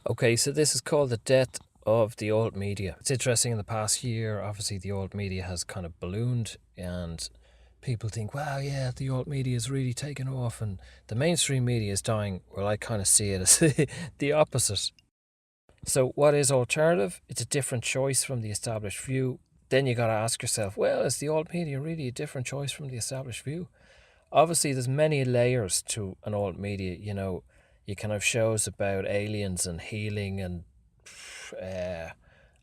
Okay, so this is called the death of the old media. It's interesting, in the past year, obviously the old media has kind of ballooned and people think, wow, yeah, the old media is really taking off and the mainstream media is dying. Well, I kind of see it as the opposite. So what is alternative? It's a different choice from the established view. Then you got to ask yourself, well, is the old media really a different choice from the established view? Obviously, there's many layers to an old media. You can have shows about aliens and healing and uh,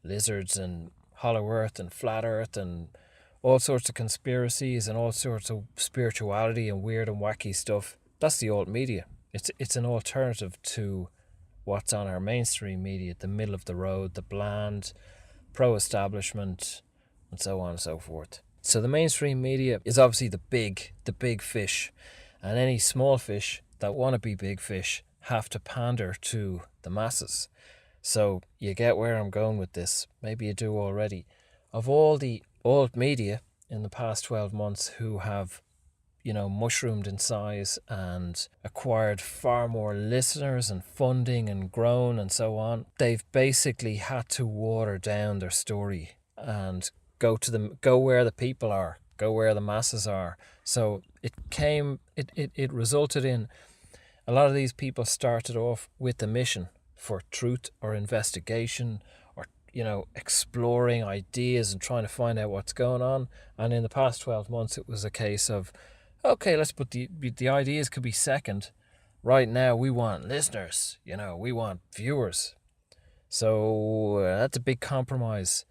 lizards and hollow earth and flat earth and all sorts of conspiracies and all sorts of spirituality and weird and wacky stuff. That's the old media. It's an alternative to what's on our mainstream media, the middle of the road, the bland, pro-establishment, and so on and so forth. So the mainstream media is obviously the big fish, and any small fish that want to be big fish have to pander to the masses. So you get where I'm going with this. Maybe you do already. Of all the old media in the past 12 months who have mushroomed in size and acquired far more listeners and funding and grown and so on, they've basically had to water down their story and go where the people are, go where the masses are. So it resulted in a lot of these people started off with a mission for truth or investigation or exploring ideas and trying to find out what's going on. And in the past 12 months it was a case of, okay, let's put the ideas could be second. Right now we want listeners, we want viewers. So that's a big compromise.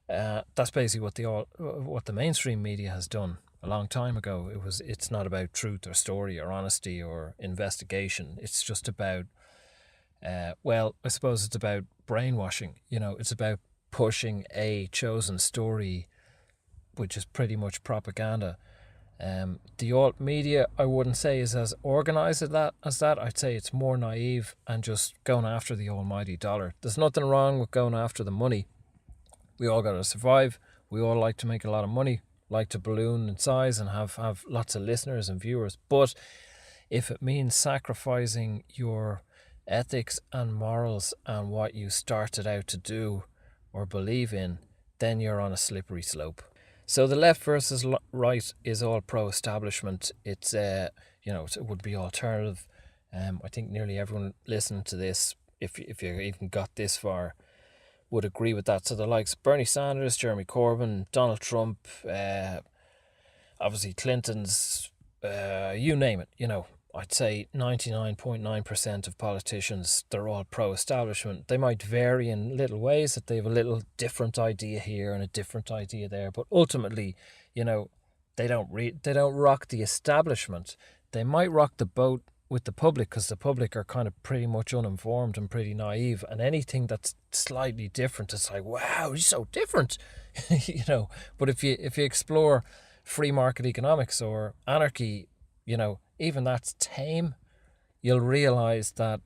That's basically what the mainstream media has done a long time ago. It's not about truth or story or honesty or investigation. It's just about I suppose it's about brainwashing. It's about pushing a chosen story, which is pretty much propaganda. The alt media, I wouldn't say is as organised as that. I'd say it's more naive and just going after the almighty dollar. There's nothing wrong with going after the money. We all got to survive. We all like to make a lot of money, like to balloon in size and have lots of listeners and viewers. But if it means sacrificing your ethics and morals and what you started out to do or believe in, then you're on a slippery slope. So the left versus right is all pro-establishment. It would be alternative. I think nearly everyone listening to this, if you even got this far, would agree with that. So the likes of Bernie Sanders, Jeremy Corbyn, Donald Trump, obviously Clinton's, you name it. I'd say 99.9% of politicians, they're all pro-establishment. They might vary in little ways, that they have a little different idea here and a different idea there, but ultimately, they don't rock the establishment. They might rock the boat with the public, because the public are kind of pretty much uninformed and pretty naive, and anything that's slightly different, it's like, wow, he's so different. But if you explore free market economics or anarchy, even that's tame, you'll realize that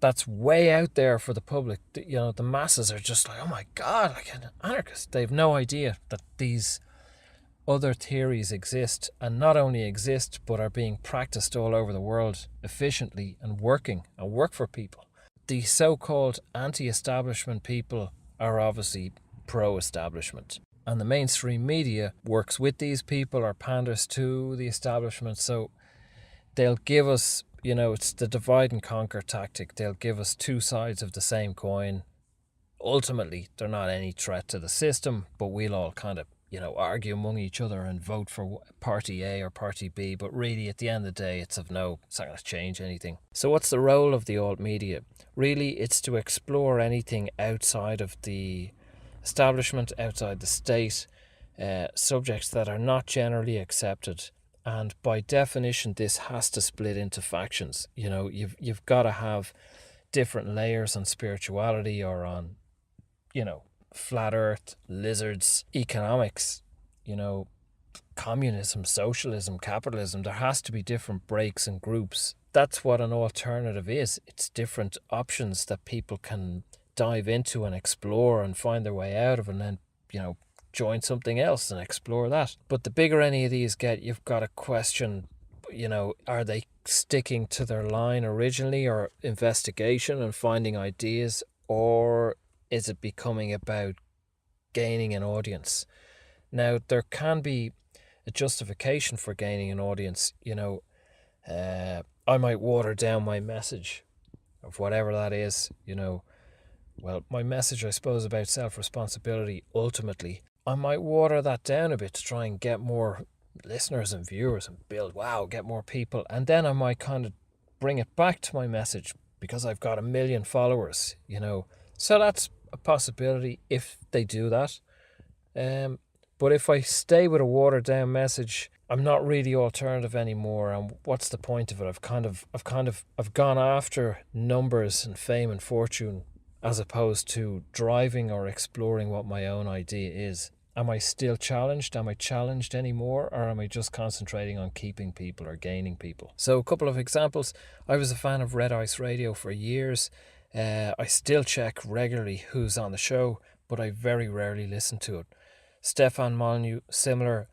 that's way out there for the public. The masses are just like, oh my God, like an anarchist. They have no idea that these other theories exist, and not only exist, but are being practiced all over the world efficiently and work for people. The so-called anti-establishment people are obviously pro-establishment. And the mainstream media works with these people or panders to the establishment. So they'll give us, it's the divide and conquer tactic. They'll give us two sides of the same coin. Ultimately, they're not any threat to the system, but we'll all kind of, argue among each other and vote for party A or party B. But really, at the end of the day, it's not going to change anything. So what's the role of the old media? Really, it's to explore anything outside of the establishment, outside the state, subjects that are not generally accepted. And by definition, this has to split into factions. You've got to have different layers on spirituality or on, flat earth, lizards, economics, communism, socialism, capitalism. There has to be different breaks and groups. That's what an alternative is. It's different options that people can dive into and explore and find their way out of, and then, join something else and explore that. But the bigger any of these get, you've got to question, Are they sticking to their line originally, or investigation and finding ideas, or is it becoming about gaining an audience? Now, there can be a justification for gaining an audience. I might water down my message of whatever that is, Well, my message, I suppose, about self-responsibility, ultimately, I might water that down a bit to try and get more listeners and viewers and get more people. And then I might kind of bring it back to my message because I've got 1 million followers, So that's a possibility if they do that. But if I stay with a watered down message, I'm not really alternative anymore. And what's the point of it? I've gone after numbers and fame and fortune as opposed to driving or exploring what my own idea is. Am I still challenged? Am I challenged anymore? Or am I just concentrating on keeping people or gaining people? So a couple of examples. I was a fan of Red Ice Radio for years. I still check regularly who's on the show, but I very rarely listen to it. Stefan Molyneux, similar.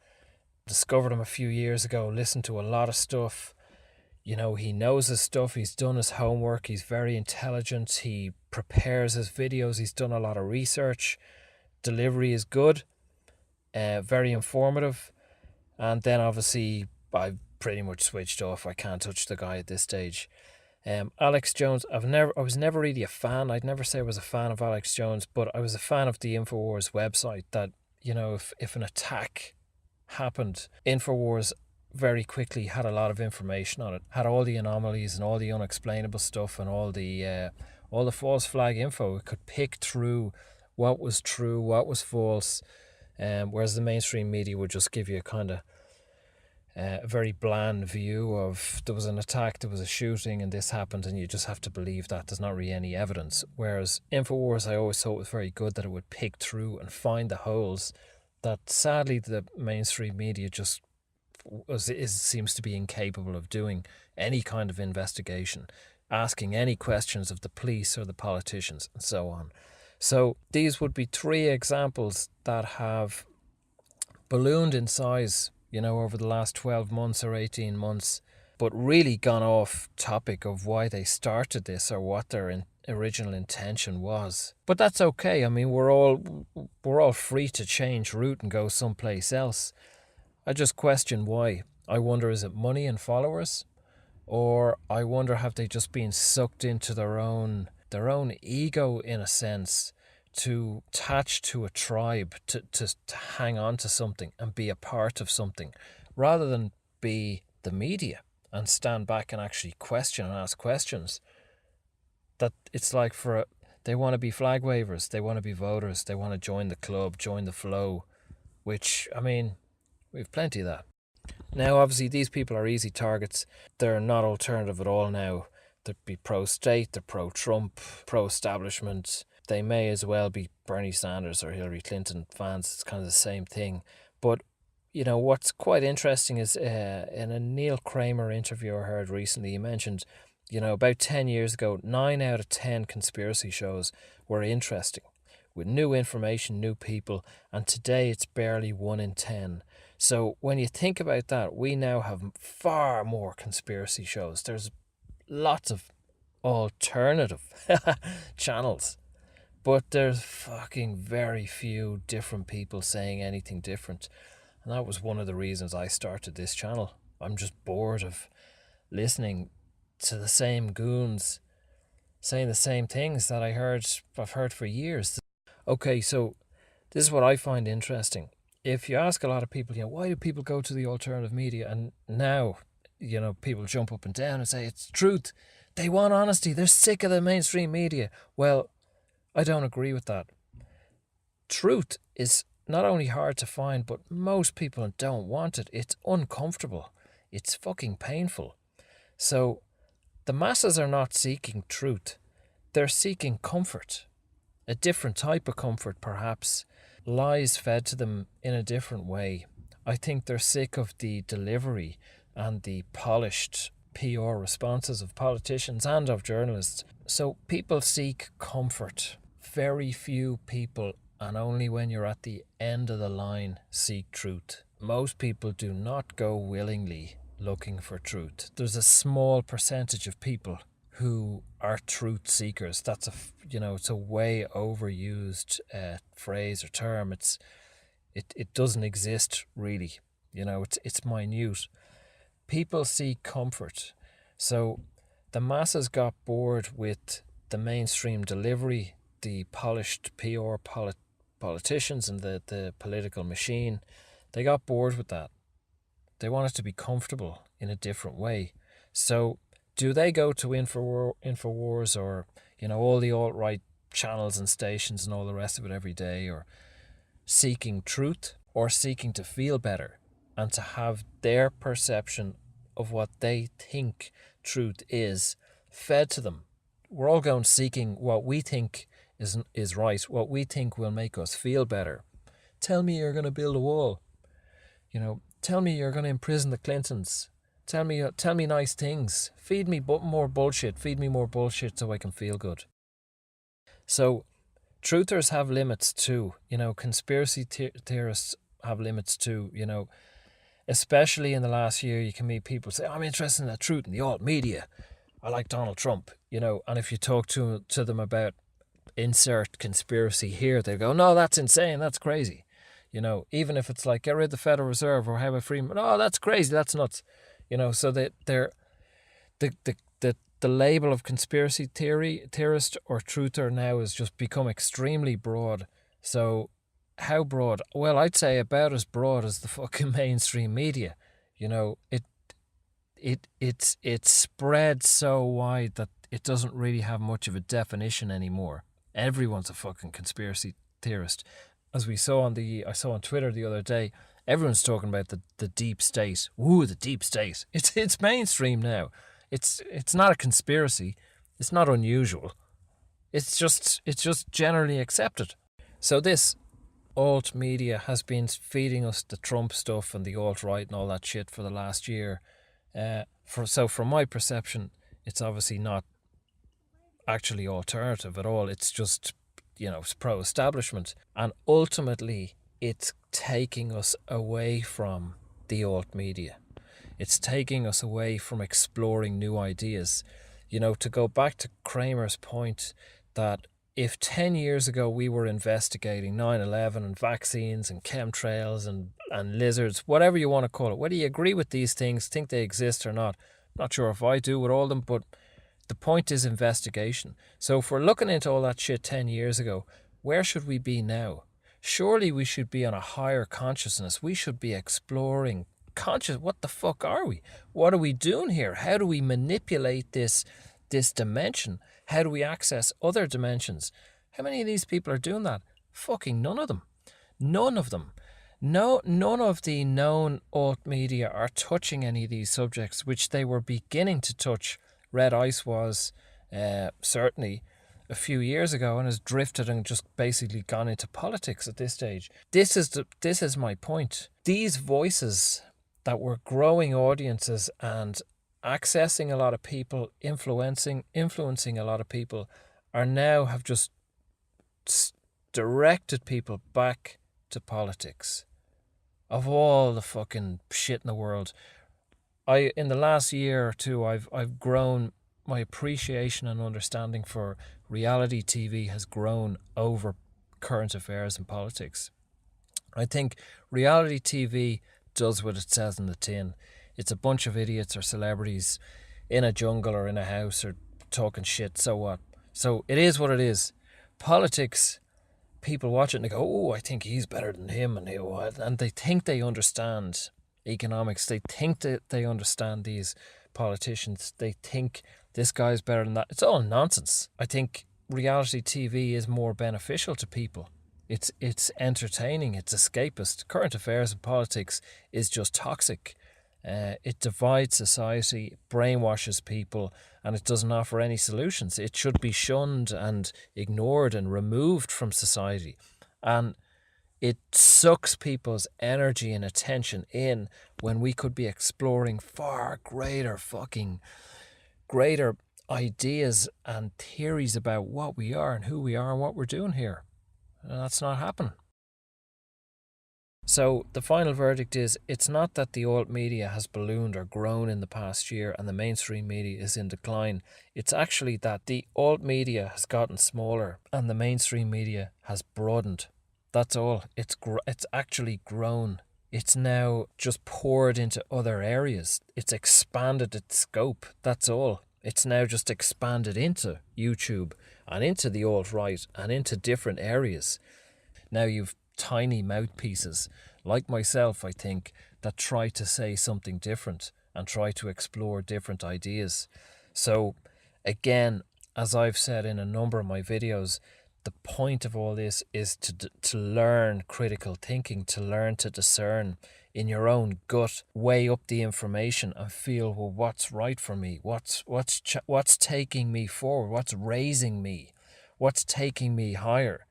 Discovered him a few years ago, listened to a lot of stuff. He knows his stuff, he's done his homework, he's very intelligent, he prepares his videos, he's done a lot of research. Delivery is good, very informative. And then obviously I've pretty much switched off. I can't touch the guy at this stage. Alex Jones, I was never really a fan. I'd never say I was a fan of Alex Jones, but I was a fan of the InfoWars website that, if an attack happened, InfoWars very quickly had a lot of information on it, had all the anomalies and all the unexplainable stuff and all the false flag info. It could pick through what was true, what was false, whereas the mainstream media would just give you a kind of a very bland view of there was an attack, there was a shooting, and this happened, and you just have to believe that. There's not really any evidence. Whereas InfoWars, I always thought was very good, that it would pick through and find the holes that sadly the mainstream media just seems to be incapable of doing. Any kind of investigation, asking any questions of the police or the politicians, and so on. So these would be 3 examples that have ballooned in size, over the last 12 months or 18 months, but really gone off topic of why they started this or what their original intention was. But that's okay. I mean, we're all free to change route and go someplace else. I just question why. I wonder, is it money and followers? Or I wonder, have they just been sucked into their own ego, in a sense, to attach to a tribe, to hang on to something and be a part of something, rather than be the media and stand back and actually question and ask questions. That it's like they want to be flag wavers, they want to be voters, they want to join the club, join the flow, which, I mean, we've plenty of that. Now, obviously, these people are easy targets. They're not alternative at all now. They'd be pro-state, they're pro-Trump, pro-establishment. They may as well be Bernie Sanders or Hillary Clinton fans. It's kind of the same thing. But, what's quite interesting is in a Neil Kramer interview I heard recently, he mentioned, about 10 years ago, 9 out of 10 conspiracy shows were interesting, with new information, new people, and today it's barely 1 in 10. So when you think about that, we now have far more conspiracy shows. There's lots of alternative channels, but there's fucking very few different people saying anything different. And that was one of the reasons I started this channel. I'm just bored of listening to the same goons saying the same things that I've heard for years. Okay, so this is what I find interesting. If you ask a lot of people, why do people go to the alternative media? And now, people jump up and down and say it's truth. They want honesty. They're sick of the mainstream media. Well, I don't agree with that. Truth is not only hard to find, but most people don't want it. It's uncomfortable. It's fucking painful. So the masses are not seeking truth. They're seeking comfort. A different type of comfort, perhaps. Lies fed to them in a different way. I think they're sick of the delivery and the polished PR responses of politicians and of journalists. So people seek comfort. Very few people, and only when you're at the end of the line, seek truth. Most people do not go willingly looking for truth. There's a small percentage of people who are truth seekers. That's it's a way overused phrase or term. It doesn't exist really. It's minute. People seek comfort. So the masses got bored with the mainstream delivery, the polished PR politicians and the political machine. They got bored with that. They wanted to be comfortable in a different way. So do they go to Infowars or, all the alt-right channels and stations and all the rest of it every day, or seeking truth, or seeking to feel better and to have their perception of what they think truth is fed to them? We're all going seeking what we think is right, what we think will make us feel better. Tell me you're going to build a wall. Tell me you're going to imprison the Clintons. Tell me nice things. Feed me more bullshit. Feed me more bullshit so I can feel good. So truthers have limits too. Conspiracy theorists have limits too. Especially in the last year, you can meet people say, I'm interested in the truth in the alt media. I like Donald Trump. And if you talk to them about insert conspiracy here, they go, no, that's insane. That's crazy. Even if it's like, get rid of the Federal Reserve or have a free, oh, that's crazy, that's nuts. So they're the label of conspiracy theorist or truther now has just become extremely broad. So how broad? Well, I'd say about as broad as the fucking mainstream media. It's spread so wide that it doesn't really have much of a definition anymore. Everyone's a fucking conspiracy theorist. As I saw on Twitter the other day, everyone's talking about the deep state. Ooh, the deep state. It's mainstream now. It's not a conspiracy. It's not unusual. It's just generally accepted. So this alt media has been feeding us the Trump stuff and the alt-right and all that shit for the last year. From my perception, it's obviously not actually alternative at all. It's just, it's pro-establishment. And ultimately, it's taking us away from the alt media. It's taking us away from exploring new ideas. To go back to Kramer's point that if 10 years ago we were investigating 9/11 and vaccines and chemtrails and lizards, whatever you want to call it, whether you agree with these things, think they exist or not, not sure if I do with all of them, but the point is investigation. So if we're looking into all that shit 10 years ago, where should we be now? Surely we should be on a higher consciousness. We should be exploring what the fuck are we? What are we doing here? How do we manipulate this dimension? How do we access other dimensions? How many of these people are doing that? Fucking none of them. None of them. No, none of the known alt media are touching any of these subjects, which they were beginning to touch. Red Ice was certainly a few years ago and has drifted and just basically gone into politics at this stage. This is my point. These voices that were growing audiences and accessing a lot of people, influencing a lot of people, have just directed people back to politics. Of all the fucking shit in the world, in the last year or two, I've grown. My appreciation and understanding for reality TV has grown over current affairs and politics. I think reality TV does what it says in the tin. It's a bunch of idiots or celebrities in a jungle or in a house or talking shit, so what? So it is what it is. Politics, people watch it and they go, oh, I think he's better than him, and they think they understand economics. They think that they understand these politicians. They think this guy's better than that. It's all nonsense. I think reality TV is more beneficial to people. It's entertaining. It's escapist. Current affairs and politics is just toxic. It divides society, brainwashes people, and it doesn't offer any solutions. It should be shunned and ignored and removed from society. And it sucks people's energy and attention in when we could be exploring far greater ideas and theories about what we are and who we are and what we're doing here. And that's not happening. So the final verdict is, it's not that the alt media has ballooned or grown in the past year and the mainstream media is in decline. It's actually that the alt media has gotten smaller and the mainstream media has broadened. That's all. It's actually grown. It's now just poured into other areas. It's expanded its scope. That's all. It's now just expanded into YouTube and into the alt-right and into different areas. Now you've tiny mouthpieces like myself, I think, that try to say something different and try to explore different ideas. So again, as I've said in a number of my videos, the point of all this is to learn critical thinking, to learn to discern in your own gut, weigh up the information and feel, well, what's right for me? What's taking me forward? What's raising me? What's taking me higher?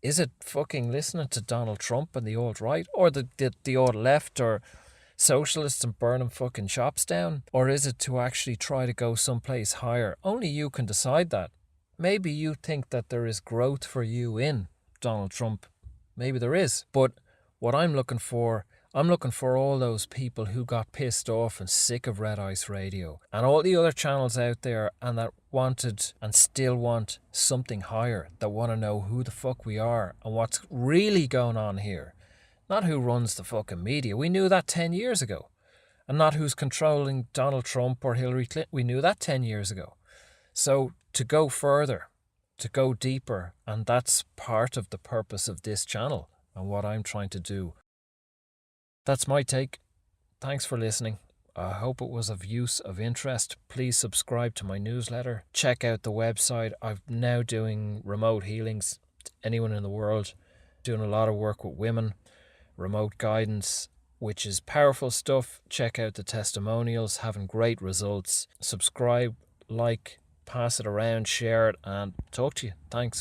Is it fucking listening to Donald Trump and the alt-right, or the alt-left, or socialists and burning fucking shops down? Or is it to actually try to go someplace higher? Only you can decide that. Maybe you think that there is growth for you in Donald Trump. Maybe there is. But what I'm looking for all those people who got pissed off and sick of Red Ice Radio and all the other channels out there and that wanted and still want something higher, that want to know who the fuck we are and what's really going on here. Not who runs the fucking media. We knew that 10 years ago. And not who's controlling Donald Trump or Hillary Clinton. We knew that 10 years ago. So to go further, to go deeper, and that's part of the purpose of this channel and what I'm trying to do. That's my take. Thanks for listening. I hope it was of use, of interest. Please subscribe to my newsletter. Check out the website. I'm now doing remote healings to anyone in the world. Doing a lot of work with women, remote guidance, which is powerful stuff. Check out the testimonials, having great results. Subscribe, like, pass it around, share it, and talk to you. Thanks.